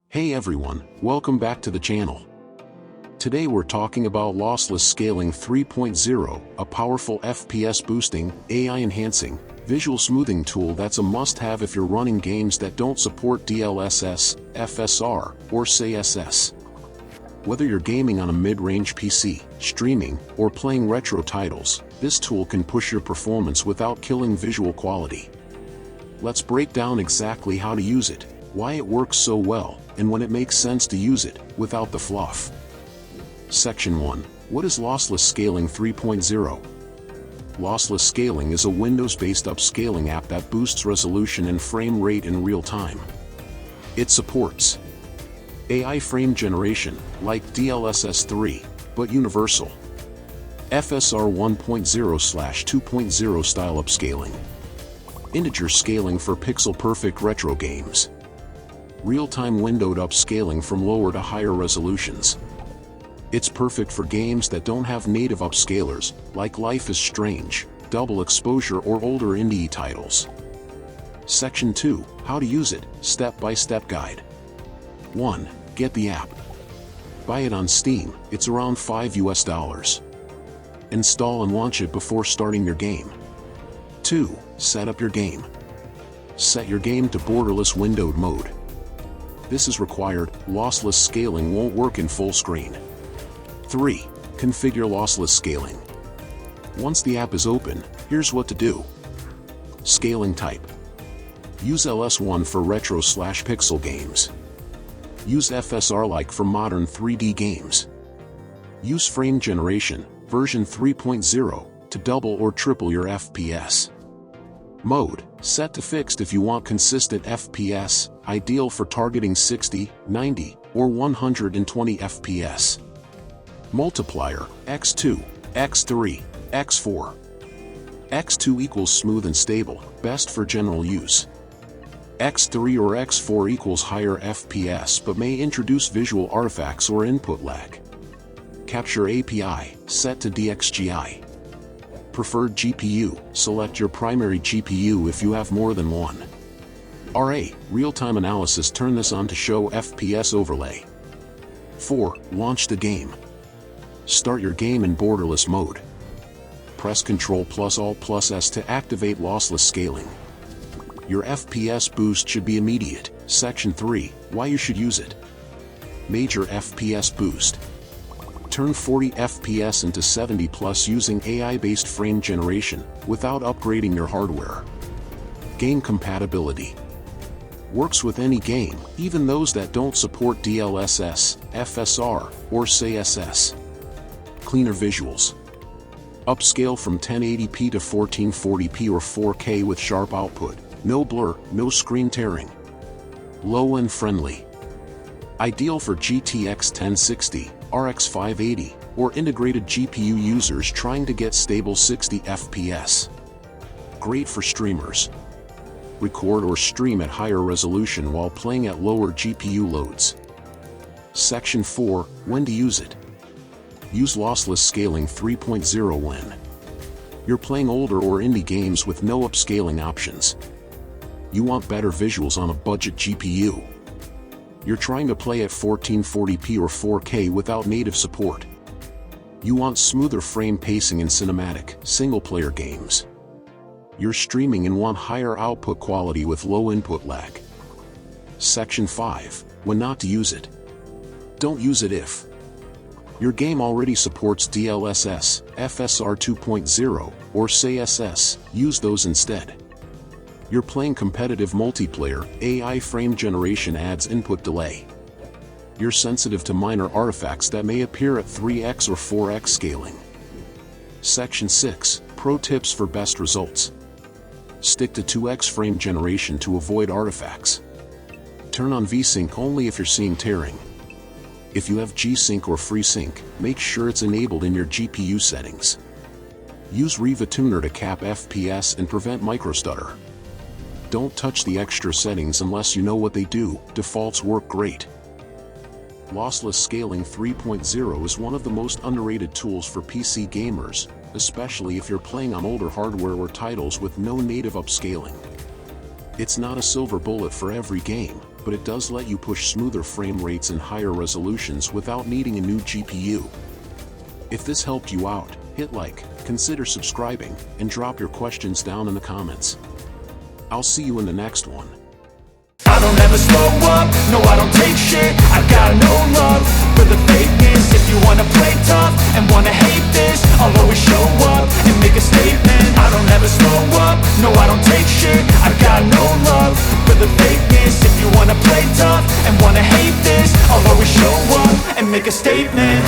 Hey everyone, welcome back to the channel. Today we're talking about Lossless Scaling 3.0, a powerful FPS boosting, AI enhancing, visual smoothing tool that's a must-have if you're running games that don't support DLSS, FSR, or CSS. Whether you're gaming on a mid-range PC, streaming, or playing retro titles, this tool can push your performance without killing visual quality. Let's break down exactly how to use it, why it works so well, and when it makes sense to use it, without the fluff. Section 1. What is Lossless Scaling 3.0? Lossless Scaling is a Windows-based upscaling app that boosts resolution and frame rate in real time. It supports AI frame generation, like DLSS 3, but universal. FSR 1.0/2.0 style upscaling. Integer scaling for pixel-perfect retro games. Real-time windowed upscaling from lower to higher resolutions. It's perfect for games that don't have native upscalers, like Life is Strange, Double Exposure or older indie titles. Section 2. How to use it, step-by-step guide. 1. Get the app. Buy it on Steam, it's around $5. Install and launch it before starting your game. 2. Set up your game. Set your game to borderless windowed mode. This is required, lossless scaling won't work in full screen. 3. Configure lossless scaling. Once the app is open, here's what to do. Scaling type. Use LS1 for retro/pixel games. Use FSR-like for modern 3D games. Use frame generation, version 3.0, to double or triple your FPS. Mode, set to fixed if you want consistent FPS, ideal for targeting 60, 90, or 120 FPS. Multiplier, x2, x3, x4. x2 equals smooth and stable, best for general use. x3 or x4 equals higher FPS but may introduce visual artifacts or input lag. Capture API, set to DXGI. Preferred GPU, select your primary GPU if you have more than one. RA, real-time analysis, turn this on to show FPS overlay. 4. Launch the game. Start your game in borderless mode. Press Ctrl+Alt+S to activate lossless scaling. Your FPS boost should be immediate. Section 3. Why you should use it. Major FPS boost. Turn 40 FPS into 70 plus using AI-based frame generation, without upgrading your hardware. Game compatibility. Works with any game, even those that don't support DLSS, FSR, or CSS. Cleaner visuals. Upscale from 1080p to 1440p or 4K with sharp output, no blur, no screen tearing. Low and friendly. Ideal for GTX 1060, RX 580, or integrated GPU users trying to get stable 60 FPS. Great for streamers. Record or stream at higher resolution while playing at lower GPU loads. Section 4. When to use it. Use Lossless Scaling 3.0 when you're playing older or indie games with no upscaling options. You want better visuals on a budget GPU. You're trying to play at 1440p or 4K without native support. You want smoother frame pacing in cinematic, single-player games. You're streaming and want higher output quality with low input lag. Section 5. When not to use it. Don't use it if your game already supports DLSS, FSR 2.0, or CSS, use those instead. You're playing competitive multiplayer, AI frame generation adds input delay. You're sensitive to minor artifacts that may appear at 3x or 4x scaling. Section 6. Pro tips for best results. Stick to 2x frame generation to avoid artifacts. Turn on VSync only if you're seeing tearing. If you have G-Sync or FreeSync, make sure it's enabled in your GPU settings. Use Riva Tuner to cap FPS and prevent microstutter. Don't touch the extra settings unless you know what they do, defaults work great. Lossless Scaling 3.0 is one of the most underrated tools for PC gamers, especially if you're playing on older hardware or titles with no native upscaling. It's not a silver bullet for every game, but it does let you push smoother frame rates and higher resolutions without needing a new GPU. If this helped you out, hit like, consider subscribing, and drop your questions down in the comments. I'll see you in the next one. I don't ever slow up, no I don't take shit. I got no love for the fakeness. If you wanna play tough and wanna hate this, I'll always show up and make a statement. I don't ever slow up, no I don't take shit. I got no love for the fakeness. If you wanna play tough and wanna hate this, I'll always show up and make a statement.